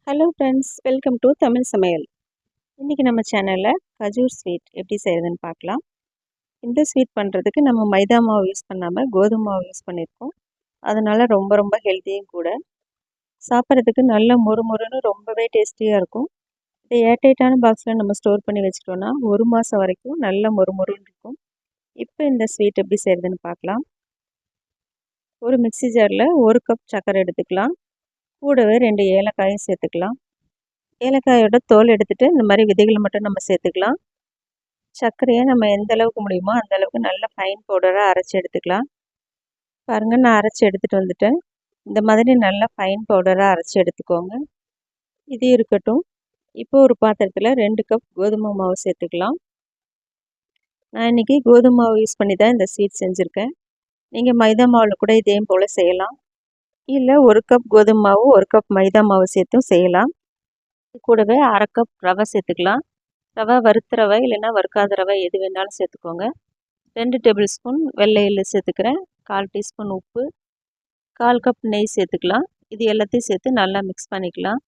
Hello friends, welcome to Tamil சமையல். இன்றைக்கி நம்ம சேனலில் கஜூர் ஸ்வீட் எப்படி செய்கிறதுன்னு பார்க்கலாம். இந்த ஸ்வீட் பண்ணுறதுக்கு நம்ம மைதா மாவு யூஸ் பண்ணாமல் கோதுமை மாவு யூஸ் பண்ணியிருக்கோம். அதனால் ரொம்ப ரொம்ப ஹெல்த்தியும் கூட. சாப்பிட்றதுக்கு நல்ல மொறுமொறுன்னு ரொம்பவே டேஸ்டியாக இருக்கும். இதை ஏர்டைட்டான பாக்ஸில் நம்ம ஸ்டோர் பண்ணி வச்சிட்டோன்னா 1 மாதம் வரைக்கும் நல்ல மொறுமொறுன்னு இருக்கும். இப்போ இந்த ஸ்வீட் எப்படி செய்கிறதுன்னு பார்க்கலாம். ஒரு மிக்ஸி ஜாரில் 1 கப் சர்க்கரை எடுத்துக்கலாம். கூடவே 2 ஏலக்காயும் சேர்த்துக்கலாம். ஏலக்காயோட தோல் எடுத்துகிட்டு இந்த மாதிரி விதைகளை மட்டும் நம்ம சேர்த்துக்கலாம். சர்க்கரையை நம்ம எந்த அளவுக்கு முடியுமோ அந்த அளவுக்கு நல்ல ஃபைன் பவுடராக அரைச்சி எடுத்துக்கலாம். பாருங்கள், நான் அரைச்சி எடுத்துகிட்டு வந்துட்டேன். இந்த மாதிரி நல்ல ஃபைன் பவுடராக அரைச்சி எடுத்துக்கோங்க. இது இருக்கட்டும். இப்போ ஒரு பாத்திரத்தில் 2 கப் கோதுமை மாவு சேர்த்துக்கலாம். நான் இன்றைக்கி கோதுமை மாவு யூஸ் பண்ணி தான் இந்த ஸ்வீட் செஞ்சுருக்கேன். நீங்கள் மைதா மாவில் கூட இதே போல் செய்யலாம். இல்லை 1 கப் கோதுமை மாவு 1 கப் மைதா மாவு சேர்த்தும் செய்யலாம். கூடவே 1/2 கப் ரவை சேர்த்துக்கலாம். ரவை வறுத்த ரவை இல்லைன்னா வறுக்காத ரவை எது வேணாலும் சேர்த்துக்கோங்க. 2 டேபிள் ஸ்பூன் வெள்ளை எள்ளு சேர்த்துக்கிறேன். 1/4 டீஸ்பூன் உப்பு, 1/4 கப் நெய் சேர்த்துக்கலாம். இது எல்லாத்தையும் சேர்த்து நல்லா மிக்ஸ் பண்ணிக்கலாம்.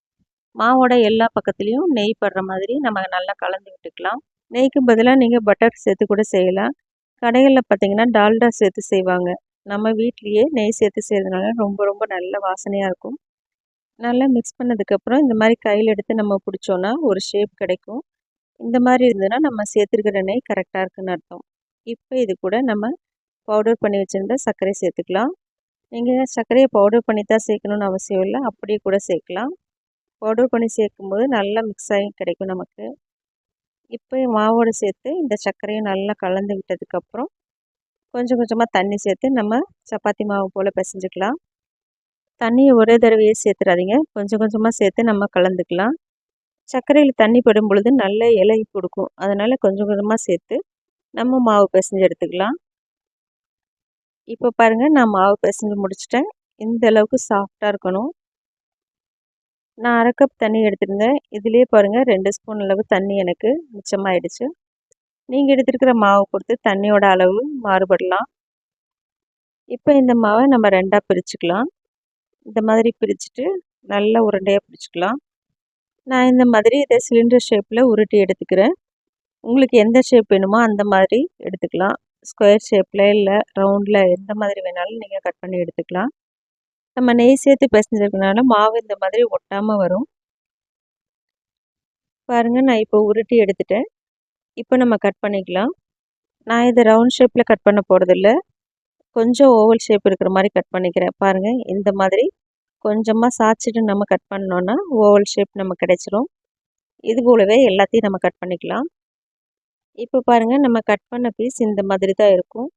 மாவோட எல்லா பக்கத்துலேயும் நெய் படுற மாதிரி நம்ம நல்லா கலந்து விட்டுக்கலாம். நெய்க்கு பதிலாக நீங்கள் பட்டர் சேர்த்து கூட செய்யலாம். கடைகளில் பார்த்தீங்கன்னா டால்டா சேர்த்து செய்வாங்க. நம்ம வீட்லேயே நெய் சேர்த்து செய்கிறதுனால ரொம்ப ரொம்ப நல்ல வாசனையாக இருக்கும். நல்லா மிக்ஸ் பண்ணதுக்கப்புறம் இந்த மாதிரி கையில் எடுத்து நம்ம பிடிச்சோன்னா ஒரு ஷேப் கிடைக்கும். இந்த மாதிரி இருந்ததுன்னா நம்ம சேர்த்துருக்கிற நெய் கரெக்டாக இருக்குன்னு அர்த்தம். இப்போ இது கூட நம்ம பவுடர் பண்ணி வச்சுருந்த சர்க்கரை சேர்த்துக்கலாம். நீங்கள் சர்க்கரையை பவுடர் பண்ணி தான் சேர்க்கணுன்னு அவசியம் இல்லை, அப்படியே கூட சேர்க்கலாம். பவுடர் பண்ணி சேர்க்கும்போது நல்லா மிக்ஸ் ஆகி கிடைக்கும் நமக்கு. இப்போ மாவோடு சேர்த்து இந்த சர்க்கரையை நல்லா கலந்து விட்டதுக்கப்புறம் கொஞ்சம் கொஞ்சமாக தண்ணி சேர்த்து நம்ம சப்பாத்தி மாவு போல் பிசைஞ்சிக்கலாம். தண்ணியை ஒரே தடவையே சேர்த்துறாதீங்க, கொஞ்சம் கொஞ்சமாக சேர்த்து நம்ம கலந்துக்கலாம். சர்க்கரையில் தண்ணி படும் பொழுது நல்ல இலை கொடுக்கும். அதனால் கொஞ்சம் கொஞ்சமாக சேர்த்து நம்ம மாவு பிசைஞ்சு எடுத்துக்கலாம். இப்போ பாருங்கள், நான் மாவு பிசைஞ்சு முடிச்சிட்டேன். இந்த அளவுக்கு சாஃப்டாக இருக்கணும். நான் 1/2 கப் தண்ணி எடுத்துருந்தேன். இதுலேயே பாருங்கள் 2 ஸ்பூன் அளவு தண்ணி எனக்கு மிச்சமாகிடுச்சு. நீங்கள் எடுத்துருக்கிற மாவு பொறுத்து தண்ணியோட அளவு மாறுபடலாம். இப்போ இந்த மாவை நம்ம 2ஆக பிரிச்சுக்கலாம். இந்த மாதிரி பிரிச்சுட்டு நல்லா உருண்டையாக பிடிச்சிக்கலாம். நான் இந்த மாதிரி இதை சிலிண்டர் ஷேப்பில் உருட்டி எடுத்துக்கிறேன். உங்களுக்கு எந்த ஷேப் வேணுமோ அந்த மாதிரி எடுத்துக்கலாம். ஸ்கொயர் ஷேப்பில் இல்லை ரவுண்டில் எந்த மாதிரி வேணாலும் நீங்கள் கட் பண்ணி எடுத்துக்கலாம். நம்ம நெய் சேர்த்து பிசைஞ்சிருக்கனால மாவு இந்த மாதிரி ஒட்டாமல் வரும். பாருங்கள், நான் இப்போ உருட்டி எடுத்துட்டேன். இப்போ நம்ம கட் பண்ணிக்கலாம். நான் இதை ரவுண்ட் ஷேப்பில் கட் பண்ண போகிறதில்ல, கொஞ்சம் ஓவல் ஷேப் இருக்கிற மாதிரி கட் பண்ணிக்கிறேன். பாருங்கள், இந்த மாதிரி கொஞ்சமாக சாய்ச்சிட்டு நம்ம கட் பண்ணோன்னா ஓவல் ஷேப் நமக்கு கிடைச்சிரும். இது போலவே எல்லாத்தையும் நம்ம கட் பண்ணிக்கலாம். இப்போ பாருங்கள், நம்ம கட் பண்ண பீஸ் இந்த மாதிரி தான் இருக்கும்.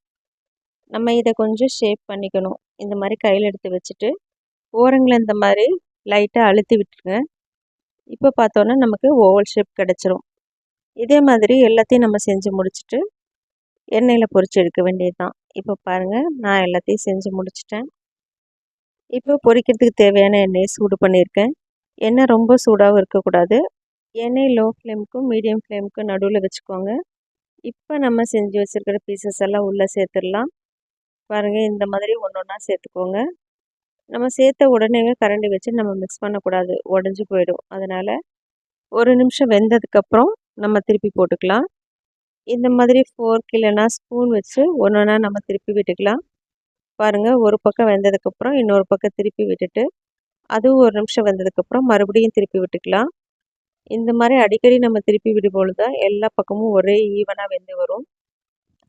நம்ம இதை கொஞ்சம் ஷேப் பண்ணிக்கணும். இந்த மாதிரி கையில் எடுத்து வச்சுட்டு ஓரங்களை இந்த மாதிரி லைட்டாக அழுத்தி விட்டுருங்க. இப்போ பார்த்தோன்னா நமக்கு ஓவல் ஷேப் கிடச்சிரும். இதே மாதிரி எல்லாத்தையும் நம்ம செஞ்சு முடிச்சுட்டு எண்ணெயில் பொரிச்சு எடுக்க வேண்டியது தான். இப்போ பாருங்கள், நான் எல்லாத்தையும் செஞ்சு முடிச்சிட்டேன். இப்போ பொரிக்கிறதுக்கு தேவையான எண்ணெயை சூடு பண்ணியிருக்கேன். எண்ணெய் ரொம்ப சூடாகவும் இருக்கக்கூடாது. எண்ணெய் லோ ஃப்ளேமுக்கும் மீடியம் ஃப்ளேமுக்கும் நடுவில் வச்சுக்கோங்க. இப்போ நம்ம செஞ்சு வச்சுருக்கிற பீசஸ் எல்லாம் உள்ளே சேர்த்துடலாம். பாருங்கள், இந்த மாதிரி ஒன்று ஒன்றா சேர்த்துக்கோங்க. நம்ம சேர்த்த உடனே கரண்டி வச்சு நம்ம மிக்ஸ் பண்ணக்கூடாது, உடஞ்சி போயிடும். அதனால் ஒரு நிமிஷம் வெந்ததுக்கப்புறம் நம்ம திருப்பி போட்டுக்கலாம். இந்த மாதிரி ஃபோர்க் இல்லைன்னா ஸ்பூன் வச்சு ஒன்று ஒன்றா நம்ம திருப்பி விட்டுக்கலாம். பாருங்கள், ஒரு பக்கம் வெந்ததுக்கப்புறம் இன்னொரு பக்கம் திருப்பி விட்டுட்டு அதுவும் ஒரு நிமிஷம் வெந்ததுக்கப்புறம் மறுபடியும் திருப்பி விட்டுக்கலாம். இந்த மாதிரி அடிக்கடி நம்ம திருப்பி விடும்பொழுது தான் எல்லா பக்கமும் ஒரே ஈவனாக வெந்து வரும்.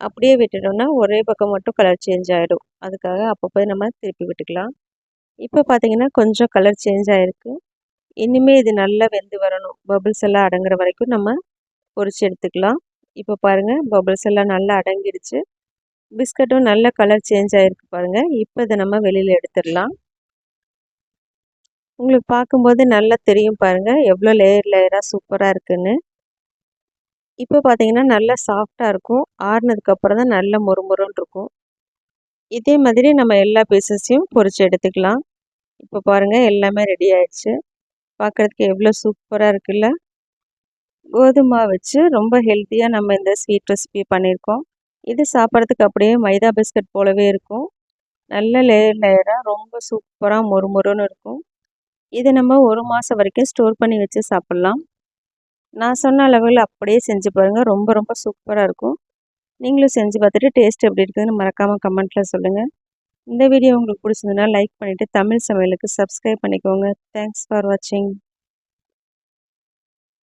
அப்படியே விட்டுட்டோம்னா ஒரே பக்கம் மட்டும் கலர் சேஞ்ச் ஆகிடும். அதுக்காக அப்பப்போ நம்ம திருப்பி விட்டுக்கலாம். இப்போ பார்த்தீங்கன்னா கொஞ்சம் கலர் சேஞ்ச் ஆகிருக்கு. இனிமேல் இது நல்லா வெந்து வரணும். பபிள்ஸ் எல்லாம் அடங்குற வரைக்கும் நம்ம பொரிச்சு எடுத்துக்கலாம். இப்போ பாருங்கள், பபிள்ஸ் எல்லாம் நல்லா அடங்கிடுச்சு. பிஸ்கட்டும் நல்ல கலர் சேஞ்ச் ஆகிருக்கு பாருங்கள். இப்போ இதை நம்ம வெளியில் எடுத்துடலாம். உங்களுக்கு பார்க்கும்போது நல்லா தெரியும் பாருங்கள், எவ்வளோ லேயர் லேயராக சூப்பராக இருக்குன்னு. இப்போ பார்த்தீங்கன்னா நல்லா சாஃப்டாக இருக்கும். ஆறுனதுக்கப்புறம் தான் நல்ல மொறுமொறுன்னு இருக்கும். இதே மாதிரி நம்ம எல்லா பீசஸையும் பொரிச்சு எடுத்துக்கலாம். இப்போ பாருங்கள், எல்லாமே ரெடி ஆயிடுச்சு. பார்க்குறதுக்கு எவ்வளோ சூப்பராக இருக்குல்ல. கோதுமை வச்சு ரொம்ப ஹெல்த்தியாக நம்ம இந்த ஸ்வீட் ரெசிபி பண்ணியிருக்கோம். இது சாப்பிட்றதுக்கு அப்படியே மைதா பிஸ்கட் போலவே இருக்கும். நல்ல லேயர் லேயராக ரொம்ப சூப்பராக மொறுமொறுன்னு இருக்கும். இதை நம்ம 1 மாதம் வரைக்கும் ஸ்டோர் பண்ணி வச்சு சாப்பிட்லாம். நான் சொன்ன அளவில் அப்படியே செஞ்சு பாருங்கள், ரொம்ப ரொம்ப சூப்பராக இருக்கும். நீங்களும் செஞ்சு பார்த்துட்டு டேஸ்ட் எப்படி இருக்குதுன்னு மறக்காமல் கமெண்ட்டில் சொல்லுங்கள். இந்த வீடியோ உங்களுக்கு பிடிச்சிருந்ததுன்னா லைக் பண்ணிவிட்டு தமிழ் சமையலுக்கு சப்ஸ்கிரைப் பண்ணிக்கோங்க. தேங்க்ஸ் ஃபார் வாட்சிங்.